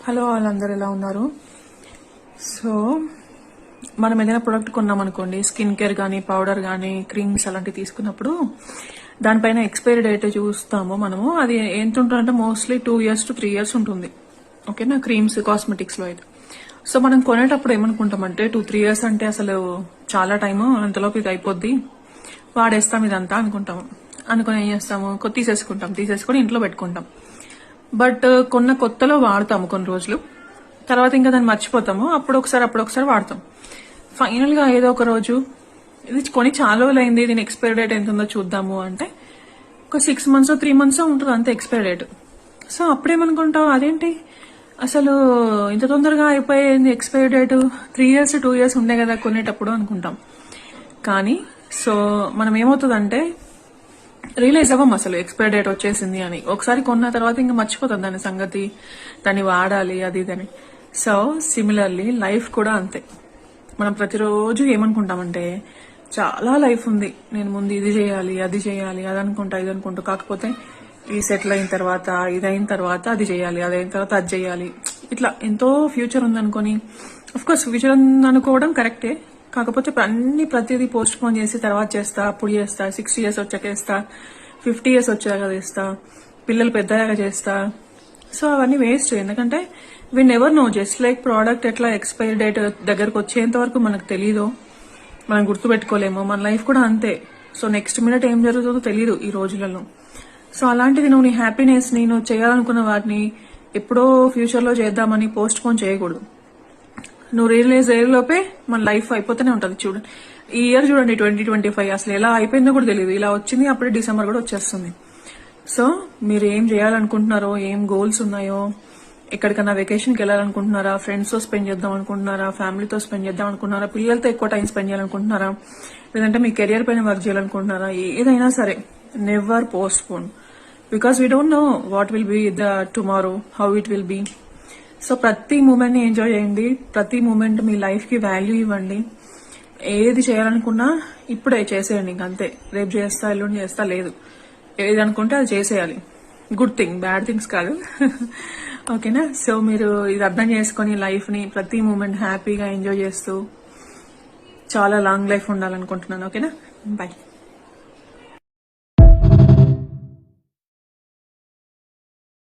Hello వాళ్ళందరూ ఎలా ఉన్నారు? సో మనం ఏదైనా ప్రొడక్ట్ కొన్నామనుకోండి, స్కిన్ కేర్ కానీ పౌడర్ కానీ క్రీమ్స్ అలాంటివి తీసుకున్నప్పుడు దానిపైన ఎక్స్పైరీ డేట్ చూస్తాము మనము. అది ఎంత ఉంటుందంటే మోస్ట్లీ 2 years to 3 years ఉంటుంది. ఓకేనా, క్రీమ్స్ కాస్మెటిక్స్లో అయితే. సో మనం కొనేటప్పుడు ఏమనుకుంటామంటే 2-3 years అంటే అసలు చాలా టైము, అంతలోపు ఇది అయిపోద్ది, వాడేస్తాం ఇదంతా అనుకుంటాము. అనుకుని ఏం చేస్తాము, తీసేసుకొని ఇంట్లో పెట్టుకుంటాం. బట్ కొన్న కొత్తలో వాడతాము కొన్ని రోజులు, తర్వాత ఇంకా దాన్ని మర్చిపోతాము. అప్పుడొకసారి వాడతాం. ఫైనల్ గా ఏదో ఒక రోజు ఇది కొని చాలా రోజులైంది, దీని ఎక్స్పైరీ డేట్ ఎంత ఉందో చూద్దాము అంటే ఒక 6 months 3 months ఉంటుంది అంతే ఎక్స్పైరీ డేట్. సో అప్పుడేమనుకుంటాం, అదేంటి అసలు ఇంత తొందరగా అయిపోయింది ఎక్స్పైరీ డేట్, 3 years 2 years ఉండే కదా కొనేటప్పుడు అనుకుంటాం. కానీ సో మనం ఏమవుతుందంటే రియలైజ్ అవ్వం అసలు ఎక్స్పైరీ డేట్ వచ్చేసింది అని. ఒకసారి కొన్న తర్వాత ఇంకా మర్చిపోతాం దాని సంగతి, దాన్ని వాడాలి అది ఇదని. సో సిమిలర్లీ లైఫ్ కూడా అంతే. మనం ప్రతిరోజు ఏమనుకుంటామంటే చాలా లైఫ్ ఉంది, నేను ముందు ఇది చేయాలి అది అనుకుంటా ఇది అనుకుంటా, కాకపోతే ఈ సెటిల్ అయిన తర్వాత ఇది అయిన తర్వాత అది చేయాలి, అది అయిన తర్వాత అది చేయాలి, ఇట్లా ఎంతో ఫ్యూచర్ ఉందనుకొని. అఫ్ కోర్స్ ఫ్యూచర్ ఉందనుకోవడం కరెక్టే, కాకపోతే ప్రతిదీ పోస్ట్ పోన్ చేసి తర్వాత చేస్తా, అప్పుడు చేస్తా, 60 years వచ్చాక చేస్తా, 50 years వచ్చాక చేస్తా, పిల్లలు పెద్దయ్యాక చేస్తా. సో అవన్నీ వేస్ట్. ఎందుకంటే we never know, just like product ఎట్లా ఎక్స్పైరీ డేట్ దగ్గరకు వచ్చేంత వరకు మనకు తెలీదో, మనం గుర్తుపెట్టుకోలేము. మన లైఫ్ కూడా అంతే. సో నెక్స్ట్ మినిట్ ఏం జరుగుతుందో తెలియదు ఈ రోజులలో. సో అలాంటిది నువ్వు నీ హ్యాపీనెస్ ని, నువ్వు చేయాలనుకున్న వాటిని ఎప్పుడో ఫ్యూచర్ లో చేద్దామని పోస్ట్ పోన్ చేయకూడదు. నువ్వు రియలైజ్ అయ్యేలోపే మన లైఫ్ అయిపోతూనే ఉంటుంది. చూడండి, ఈ ఇయర్ చూడండి 2025 అసలు ఎలా అయిపోయిందో కూడా తెలియదు. ఇలా వచ్చింది, అప్పుడే డిసెంబర్ కూడా వచ్చేస్తుంది. సో మీరు ఏం చేయాలనుకుంటున్నారో, ఏం గోల్స్ ఉన్నాయో, ఎక్కడికన్నా వెకేషన్కి వెళ్ళాలనుకుంటున్నారా, ఫ్రెండ్స్ తో స్పెండ్ చేద్దాం అనుకుంటున్నారా, ఫ్యామిలీతో స్పెండ్ చేద్దాం అనుకుంటున్నారా, పిల్లలతో ఎక్కువ టైం స్పెండ్ చేయాలనుకుంటున్నారా, లేదంటే మీ కెరియర్ పైన వర్క్ చేయాలనుకుంటున్నారా, ఏదైనా సరే never postpone, because we don't know what will be the tomorrow, how it will be. So ప్రతి మూమెంట్ ని ఎంజాయ్ చేయండి, ప్రతి మూమెంట్ మీ లైఫ్ కి వాల్యూ ఇవ్వండి. ఏది చేయాలనుకున్నా ఇప్పుడే చేసేయండి, ఇంకంతే. రేపు చేస్తా, ఎల్లుండి చేస్తా లేదు. ఏది అనుకుంటే అది చేసేయాలి. గుడ్ థింగ్, బ్యాడ్ థింగ్స్ కాదు. ఓకేనా? సో మీరు ఇది అర్థం చేసుకుని లైఫ్ ని ప్రతి మూమెంట్ హ్యాపీగా ఎంజాయ్ చేస్తూ చాలా లాంగ్ లైఫ్ ఉండాలనుకుంటున్నాను. ఓకేనా? బై.